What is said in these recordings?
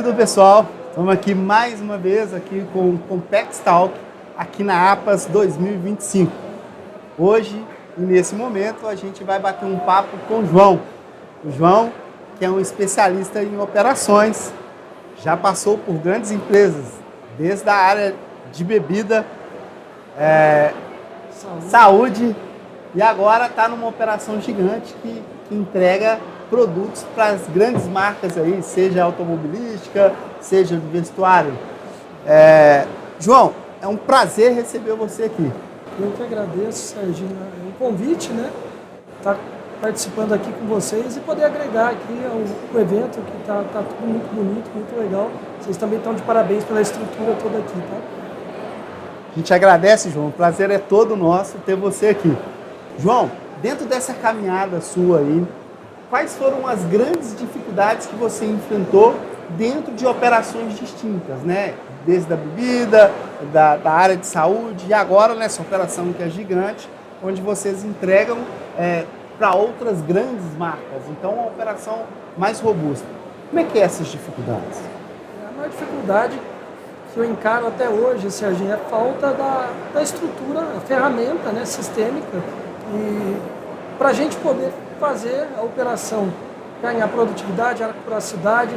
Bem-vindo, pessoal. Estamos aqui mais uma vez aqui com o Compex Talk, aqui na APAS 2025. Hoje, nesse momento, a gente vai bater um papo com o João. O João, que é um especialista em operações, já passou por grandes empresas, desde a área de bebida, saúde, e agora está numa operação gigante que entrega produtos para as grandes marcas aí, seja automobilística, seja de vestuário. João, é um prazer receber você aqui. Eu que agradeço, Serginho, o convite, né? Estar participando aqui com vocês e poder agregar aqui ao evento, que tá tudo muito bonito, muito legal. Vocês também estão de parabéns pela estrutura toda aqui, tá? A gente agradece, João. O prazer é todo nosso ter você aqui. João, dentro dessa caminhada sua aí, quais foram as grandes dificuldades que você enfrentou dentro de operações distintas, né? Desde a bebida, da área de saúde e agora nessa operação que é gigante, onde vocês entregam para outras grandes marcas. Então, uma operação mais robusta. Como é que é essas dificuldades? A maior dificuldade que eu encaro até hoje, Serginho, é a falta da estrutura, a ferramenta, né, sistêmica, e para a gente poder fazer a operação, ganhar produtividade, acuracidade.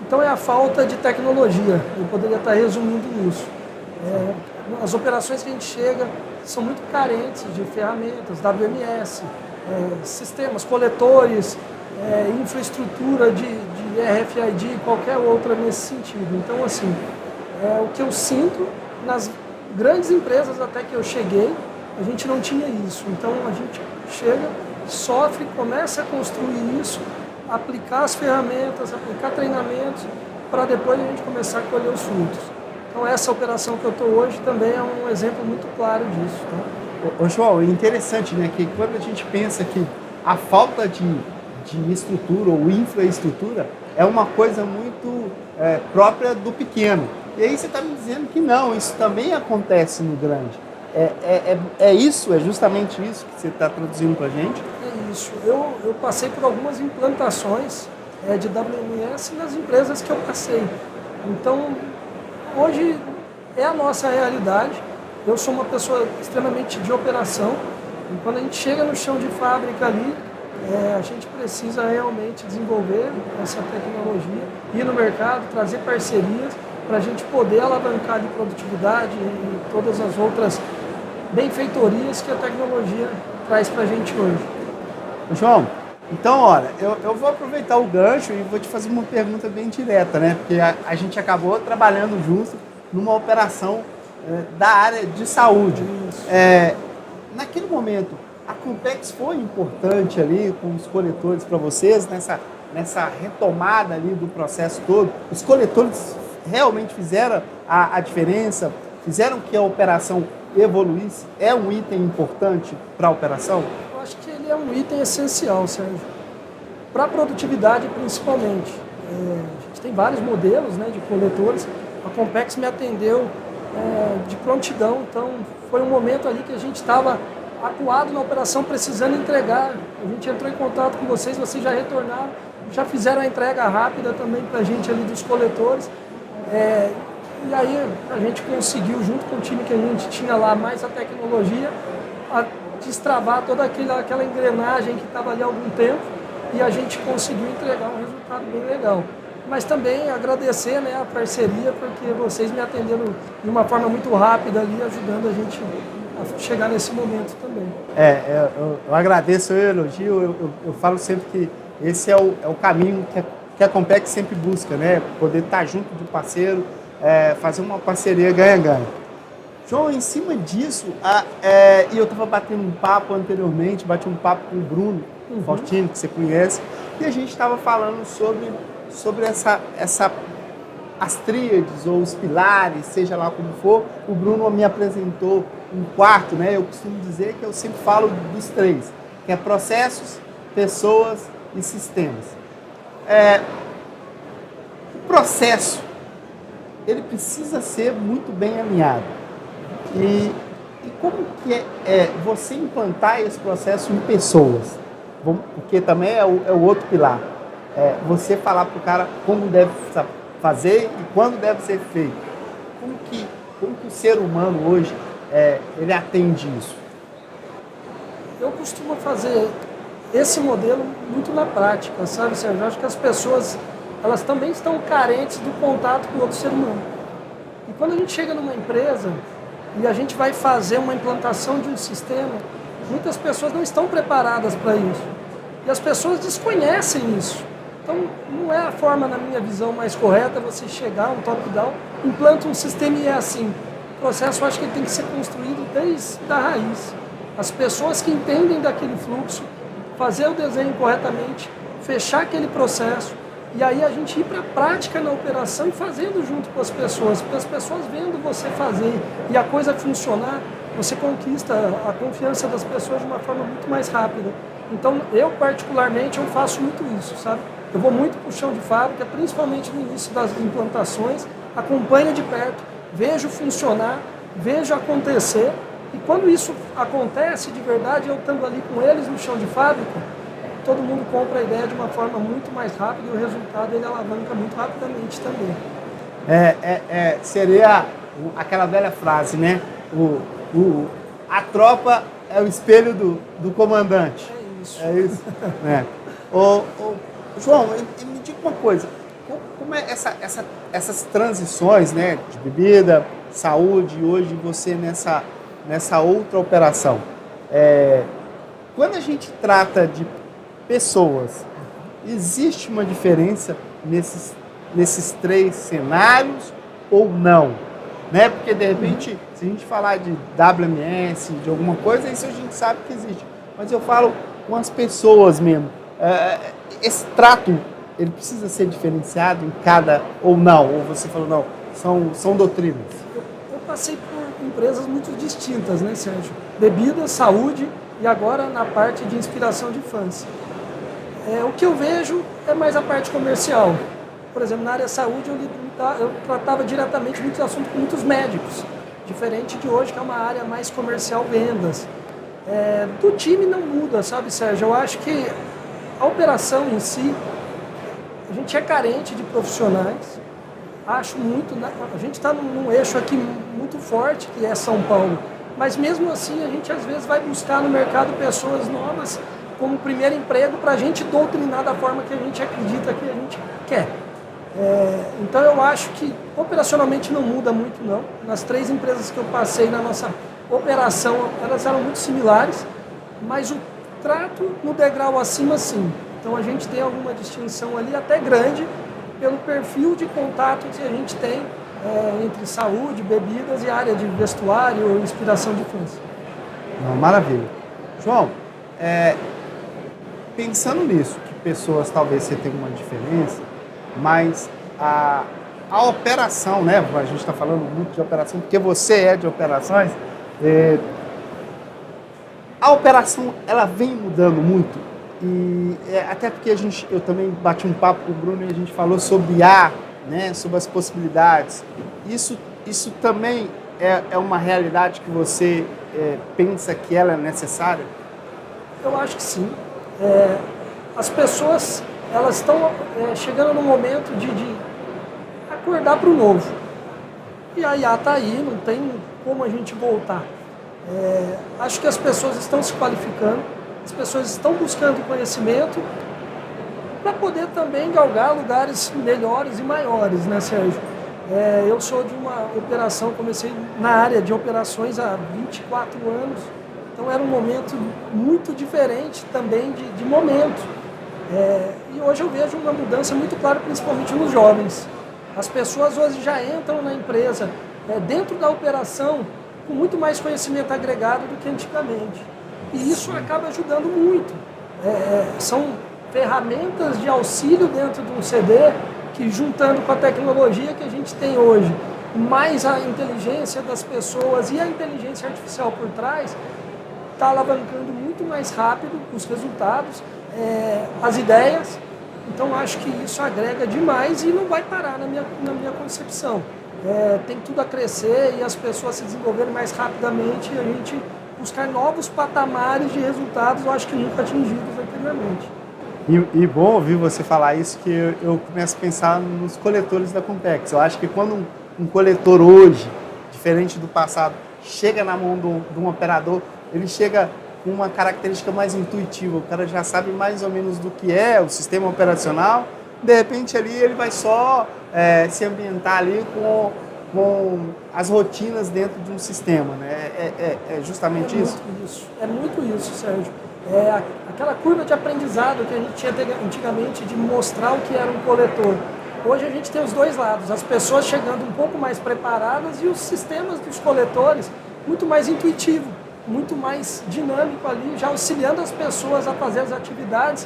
Então é a falta de tecnologia, eu poderia estar resumindo isso. As operações que a gente chega são muito carentes de ferramentas, WMS, sistemas, coletores, infraestrutura de RFID, qualquer outra nesse sentido. Então, assim, o que eu sinto nas grandes empresas até que eu cheguei, a gente não tinha isso. Então a gente chega, sofre, começa a construir isso, aplicar as ferramentas, aplicar treinamentos, para depois a gente começar a colher os frutos. Então essa operação que eu estou hoje também é um exemplo muito claro disso. Tá? Ô, João, é interessante, né, que quando a gente pensa que a falta de estrutura ou infraestrutura é uma coisa muito própria do pequeno. E aí você está me dizendo que não, isso também acontece no grande. É justamente isso que você está traduzindo para a gente? É isso. Eu passei por algumas implantações de WMS nas empresas que eu passei. Então, hoje é a nossa realidade. Eu sou uma pessoa extremamente de operação. E quando a gente chega no chão de fábrica ali, a gente precisa realmente desenvolver essa tecnologia, ir no mercado, trazer parcerias para a gente poder alavancar de produtividade e todas as outras benfeitorias que a tecnologia traz para a gente hoje. João, então, olha, eu vou aproveitar o gancho e vou te fazer uma pergunta bem direta, né? Porque a gente acabou trabalhando junto numa operação da área de saúde. Naquele momento, a Compex foi importante ali com os coletores para vocês, nessa retomada ali do processo todo? Os coletores realmente fizeram a diferença? Fizeram que a operação evoluísse? É um item importante para a operação? Eu acho que ele é um item essencial, Sérgio. Para a produtividade, principalmente. A gente tem vários modelos, né, de coletores. A Compex me atendeu de prontidão. Então, foi um momento ali que a gente estava atuado na operação, precisando entregar. A gente entrou em contato com vocês já retornaram, já fizeram a entrega rápida também para a gente ali dos coletores. E aí a gente conseguiu, junto com o time que a gente tinha lá, mais a tecnologia, destravar toda aquela engrenagem que estava ali há algum tempo, e a gente conseguiu entregar um resultado bem legal. Mas também agradecer, né, a parceria, porque vocês me atenderam de uma forma muito rápida ali, ajudando a gente a chegar nesse momento também. Eu agradeço o elogio, eu falo sempre que esse é o caminho que a Compex sempre busca, né? Poder estar junto do parceiro, fazer uma parceria ganha-ganha. João, em cima disso, e eu estava batendo um papo anteriormente, bati um papo com o Bruno Faustino, que você conhece, e a gente estava falando sobre as tríades ou os pilares, seja lá como for. O Bruno me apresentou um quarto, né? Eu costumo dizer que eu sempre falo dos três, que é processos, pessoas e sistemas. O processo, ele precisa ser muito bem alinhado. E como que é você implantar esse processo em pessoas? Porque também é o outro pilar. Você falar para o cara como deve fazer e quando deve ser feito. Como que o ser humano hoje ele atende isso? Eu costumo fazer esse modelo muito na prática, sabe, Sérgio? Eu acho que as pessoas, elas também estão carentes do contato com o outro ser humano. E quando a gente chega numa empresa e a gente vai fazer uma implantação de um sistema, muitas pessoas não estão preparadas para isso. E as pessoas desconhecem isso. Então, não é a forma, na minha visão, mais correta você chegar, um top-down, implanta um sistema e é assim. O processo, eu acho que ele tem que ser construído desde a raiz. As pessoas que entendem daquele fluxo, fazer o desenho corretamente, fechar aquele processo, e aí a gente ir para a prática na operação e fazendo junto com as pessoas, porque as pessoas vendo você fazer e a coisa funcionar, você conquista a confiança das pessoas de uma forma muito mais rápida. Então, eu particularmente, eu faço muito isso, sabe? Eu vou muito para o chão de fábrica, principalmente no início das implantações, acompanho de perto, vejo funcionar, vejo acontecer, e quando isso acontece de verdade, eu estando ali com eles no chão de fábrica, todo mundo compra a ideia de uma forma muito mais rápida e o resultado ele alavanca muito rapidamente também. Seria aquela velha frase, né? A tropa é o espelho do comandante. É isso. É isso? João, me diga uma coisa. Como é essas transições, né? De bebida, saúde, hoje você nessa outra operação. Quando a gente trata de pessoas, existe uma diferença nesses três cenários ou não? Né? Porque, de repente, se a gente falar de WMS, de alguma coisa, isso a gente sabe que existe. Mas eu falo com as pessoas mesmo. Esse trato, ele precisa ser diferenciado em cada ou não? Ou você falou, não, são doutrinas? Eu passei por empresas muito distintas, né, Sérgio? Bebida, saúde e agora na parte de inspiração de fãs. O que eu vejo é mais a parte comercial. Por exemplo, na área da saúde eu tratava diretamente muitos assuntos com muitos médicos, diferente de hoje que é uma área mais comercial, vendas. Do time não muda, sabe, Sérgio? Eu acho que a operação em si, a gente é carente de profissionais. Acho muito, a gente está num eixo aqui muito forte, que é São Paulo, mas mesmo assim a gente às vezes vai buscar no mercado pessoas novas como primeiro emprego para a gente doutrinar da forma que a gente acredita que a gente quer. Então eu acho que operacionalmente não muda muito não. Nas três empresas que eu passei na nossa operação, elas eram muito similares, mas o trato no degrau acima sim. Então a gente tem alguma distinção ali até grande pelo perfil de contato que a gente tem entre saúde, bebidas e área de vestuário, inspiração de fãs. Maravilha. João, pensando nisso, que pessoas talvez você tenha uma diferença, mas a operação, né? A gente está falando muito de operação, porque você é de operações. A operação, ela vem mudando muito. E até porque eu também bati um papo com o Bruno e a gente falou sobre né? Sobre as possibilidades. Isso também é uma realidade que você pensa que ela é necessária? Eu acho que sim. As pessoas elas estão chegando no momento de acordar para o novo. E a IA está aí, não tem como a gente voltar. Acho que as pessoas estão se qualificando, as pessoas estão buscando conhecimento para poder também galgar lugares melhores e maiores, né, Sérgio? Eu sou de uma operação, comecei na área de operações há 24 anos, então era um momento muito diferente também de momento. E hoje eu vejo uma mudança muito clara, principalmente nos jovens. As pessoas hoje já entram na empresa, dentro da operação, com muito mais conhecimento agregado do que antigamente. E isso acaba ajudando muito. São ferramentas de auxílio dentro de um CD que, juntando com a tecnologia que a gente tem hoje, mais a inteligência das pessoas e a inteligência artificial por trás, está alavancando muito mais rápido os resultados, as ideias. Então acho que isso agrega demais e não vai parar na minha concepção. Tem tudo a crescer e as pessoas se desenvolverem mais rapidamente e a gente buscar novos patamares de resultados, eu acho que nunca atingidos anteriormente. E bom ouvir você falar isso, que eu começo a pensar nos coletores da Compex. Eu acho que quando um coletor hoje, diferente do passado, chega na mão de um operador, ele chega com uma característica mais intuitiva. O cara já sabe mais ou menos do que é o sistema operacional. De repente ali ele vai só se ambientar ali com as rotinas dentro de um sistema, né? É justamente isso? É muito isso, Sérgio. Aquela curva de aprendizado que a gente tinha antigamente de mostrar o que era um coletor. Hoje a gente tem os dois lados, as pessoas chegando um pouco mais preparadas e os sistemas dos coletores muito mais intuitivo, muito mais dinâmico ali, já auxiliando as pessoas a fazer as atividades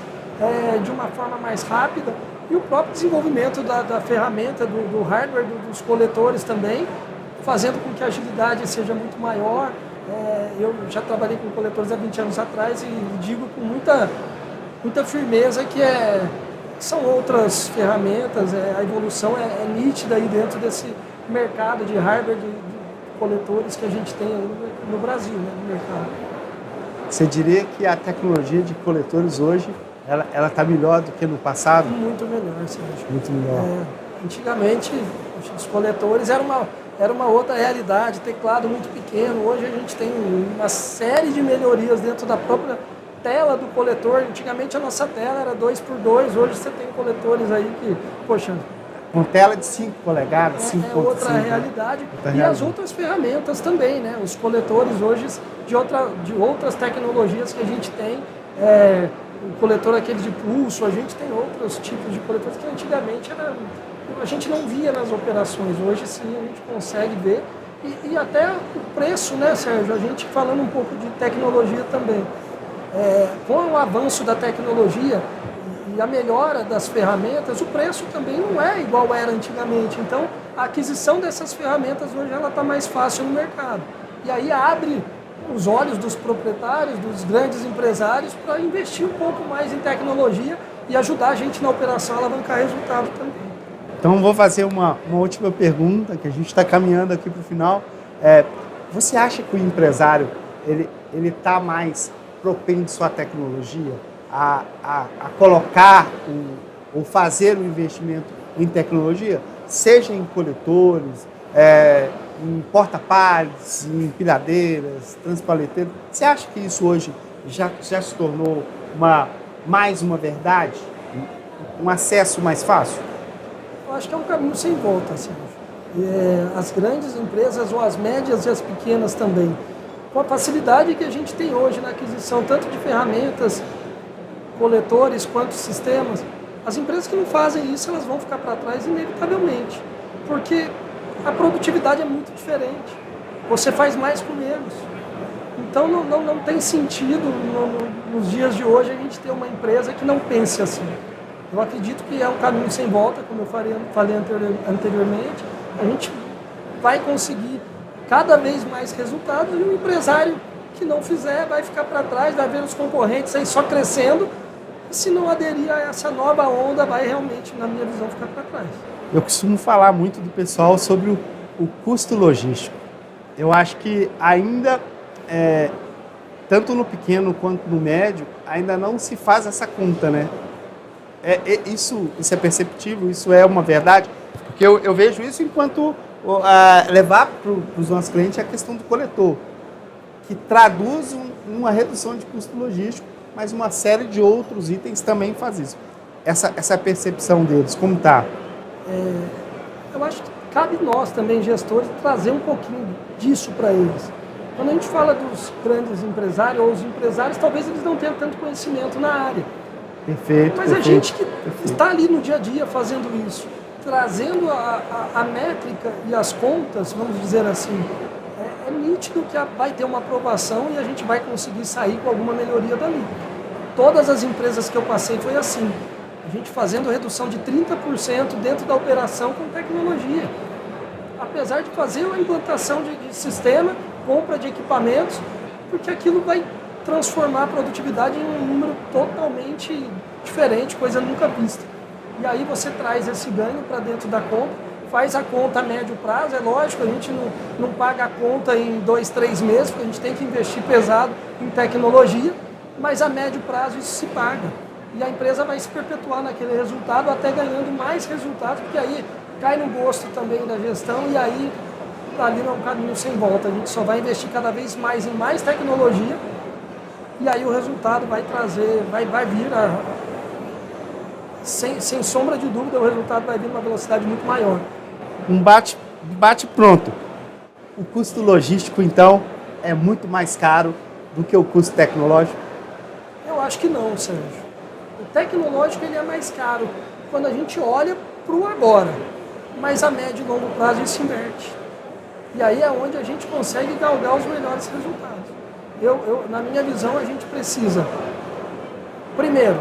de uma forma mais rápida, e o próprio desenvolvimento da ferramenta, do hardware dos coletores também, fazendo com que a agilidade seja muito maior. Eu já trabalhei com coletores há 20 anos atrás e digo com muita firmeza que são outras ferramentas, a evolução é nítida aí dentro desse mercado de hardware de coletores que a gente tem aí no Brasil, né, no mercado. Você diria que a tecnologia de coletores hoje, ela está melhor do que no passado? Muito melhor, Sérgio. Muito melhor. Antigamente, os coletores era uma outra realidade, teclado muito pequeno. Hoje a gente tem uma série de melhorias dentro da própria tela do coletor. Antigamente a nossa tela era 2x2, hoje você tem coletores aí que, poxa... Com tela de 5 polegadas, 5.5. É outra realidade. As outras ferramentas também, né? Os coletores hoje de outras tecnologias que a gente tem, o coletor aquele de pulso, a gente tem outros tipos de coletores que antigamente a gente não via nas operações. Hoje sim a gente consegue ver. E até o preço, né, Sérgio? A gente falando um pouco de tecnologia também. Com o avanço da tecnologia e a melhora das ferramentas, o preço também não é igual era antigamente. Então, a aquisição dessas ferramentas hoje ela está mais fácil no mercado. E aí abre os olhos dos proprietários, dos grandes empresários, para investir um pouco mais em tecnologia e ajudar a gente na operação a alavancar resultado também. Então, vou fazer uma última pergunta, que a gente está caminhando aqui para o final. Você acha que o empresário ele está mais propenso à tecnologia, a colocar ou fazer o investimento em tecnologia, seja em coletores, em porta-palets, em empilhadeiras, transpaleteiras? Você acha que isso hoje já se tornou mais uma verdade? Um acesso mais fácil? Eu acho que é um caminho sem volta, Sérgio. As grandes empresas, ou as médias e as pequenas também, com a facilidade que a gente tem hoje na aquisição, tanto de ferramentas, coletores, quanto sistemas, as empresas que não fazem isso, elas vão ficar para trás inevitavelmente, porque a produtividade é muito diferente. Você faz mais com menos. Então não tem sentido nos dias de hoje a gente ter uma empresa que não pense assim. Eu acredito que é um caminho sem volta, como eu falei anteriormente. A gente vai conseguir cada vez mais resultados, e o empresário que não fizer vai ficar para trás, vai ver os concorrentes aí só crescendo, e se não aderir a essa nova onda, vai realmente, na minha visão, ficar para trás. Eu costumo falar muito do pessoal sobre o custo logístico. Eu acho que ainda, tanto no pequeno quanto no médio, ainda não se faz essa conta, né? Isso é perceptível, isso é uma verdade, porque eu vejo isso enquanto levar para os nossos clientes a questão do coletor, que traduz uma redução de custo logístico, mas uma série de outros itens também faz isso. Essa percepção deles, como está? Eu acho que cabe nós também, gestores, trazer um pouquinho disso para eles. Quando a gente fala dos grandes empresários, ou os empresários, talvez eles não tenham tanto conhecimento na área. Perfeito. Mas a gente que está ali no dia a dia fazendo isso, trazendo a métrica e as contas, vamos dizer assim, é nítido que vai ter uma aprovação e a gente vai conseguir sair com alguma melhoria dali. Todas as empresas que eu passei foi assim, a gente fazendo redução de 30% dentro da operação com tecnologia. Apesar de fazer a implantação de sistema, compra de equipamentos, porque aquilo vai transformar a produtividade em um número totalmente diferente, coisa nunca vista. E aí você traz esse ganho para dentro da conta, faz a conta a médio prazo, é lógico, a gente não paga a conta em 2, 3 meses, porque a gente tem que investir pesado em tecnologia, mas a médio prazo isso se paga. e a empresa vai se perpetuar naquele resultado até ganhando mais resultados, porque aí cai no gosto também da gestão e aí ali não é um caminho sem volta. A gente só vai investir cada vez mais em mais tecnologia e aí o resultado vai trazer, vai vir, sem sombra de dúvida, o resultado vai vir numa velocidade muito maior. Um bate pronto. O custo logístico, então, é muito mais caro do que o custo tecnológico? Eu acho que não, Sérgio. O tecnológico ele é mais caro quando a gente olha para o agora, mas a médio e longo prazo isso inverte. E aí é onde a gente consegue galgar os melhores resultados. Na minha visão, a gente precisa, primeiro,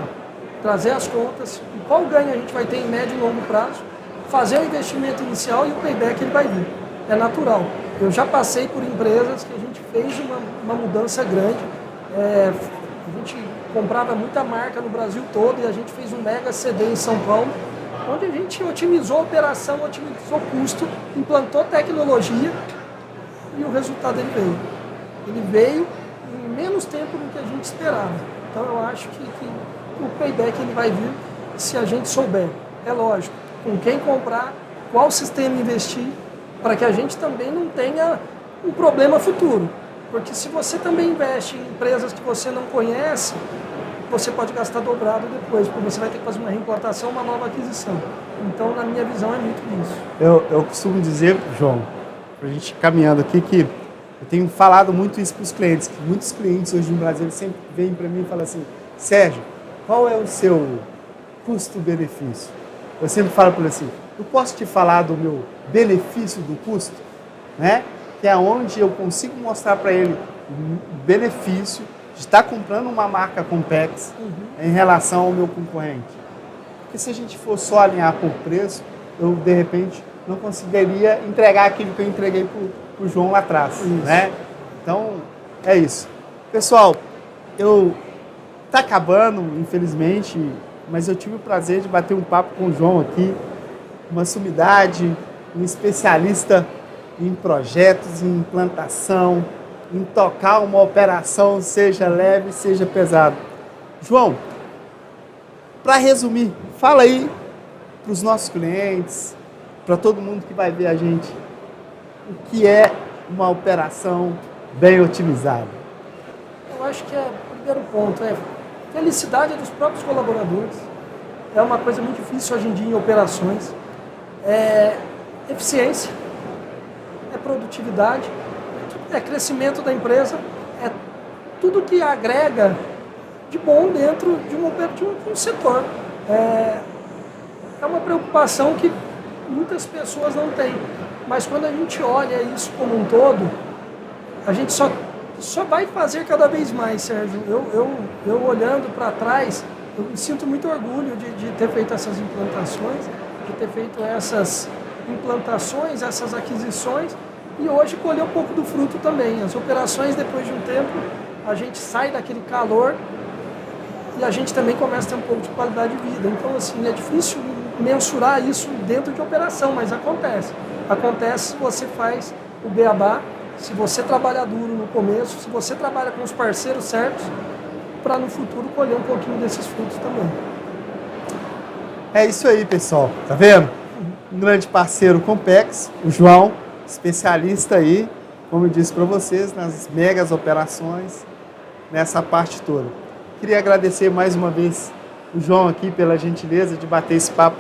trazer as contas, qual ganho a gente vai ter em médio e longo prazo, fazer o investimento inicial e o payback ele vai vir. É natural. Eu já passei por empresas que a gente fez uma mudança grande. A gente comprava muita marca no Brasil todo e a gente fez um mega CD em São Paulo, onde a gente otimizou a operação, otimizou o custo, implantou tecnologia e o resultado ele veio. Ele veio em menos tempo do que a gente esperava. Então eu acho que o payback ele vai vir se a gente souber. É lógico, com quem comprar, qual sistema investir, para que a gente também não tenha um problema futuro. Porque se você também investe em empresas que você não conhece, você pode gastar dobrado depois, porque você vai ter que fazer uma reimplantação, uma nova aquisição. Então, na minha visão, é muito isso. Eu costumo dizer, João, para a gente ir caminhando aqui, que eu tenho falado muito isso para os clientes, que muitos clientes hoje no Brasil eles sempre vêm para mim e falam assim, Sérgio, qual é o seu custo-benefício? Eu sempre falo para ele assim, eu posso te falar do meu benefício do custo, né? Que é onde eu consigo mostrar para ele o benefício de estar comprando uma marca Compex em relação ao meu concorrente. Porque se a gente for só alinhar por preço, eu, de repente, não conseguiria entregar aquilo que eu entreguei para o João lá atrás, né? Então, é isso. Pessoal, tá acabando, infelizmente, mas eu tive o prazer de bater um papo com o João aqui, uma sumidade, um especialista em projetos, em implantação, em tocar uma operação, seja leve, seja pesado. João, para resumir, fala aí para os nossos clientes, para todo mundo que vai ver a gente, o que é uma operação bem otimizada. Eu acho que o primeiro ponto é felicidade dos próprios colaboradores. É uma coisa muito difícil hoje em dia em operações. Eficiência, é produtividade, é crescimento da empresa, é tudo que agrega de bom dentro de um setor. É uma preocupação que muitas pessoas não têm, mas quando a gente olha isso como um todo, a gente só vai fazer cada vez mais, Sérgio. Eu olhando para trás, eu me sinto muito orgulho de ter feito essas implantações, de ter feito essas implantações, essas aquisições, e hoje colher um pouco do fruto também. As operações, depois de um tempo, a gente sai daquele calor e a gente também começa a ter um pouco de qualidade de vida. Então, assim, é difícil mensurar isso dentro de operação, mas acontece. Acontece se você faz o beabá, se você trabalha duro no começo, se você trabalha com os parceiros certos, para no futuro colher um pouquinho desses frutos também. É isso aí, pessoal. Tá vendo? Um grande parceiro Compex, o João, especialista aí, como eu disse para vocês, nas megas operações, nessa parte toda. Queria agradecer mais uma vez o João aqui pela gentileza de bater esse papo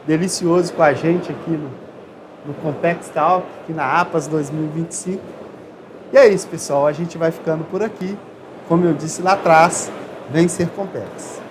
delicioso com a gente aqui no Compex Talk, aqui na APAS 2025. E é isso, pessoal. A gente vai ficando por aqui. Como eu disse lá atrás, vem ser Compex.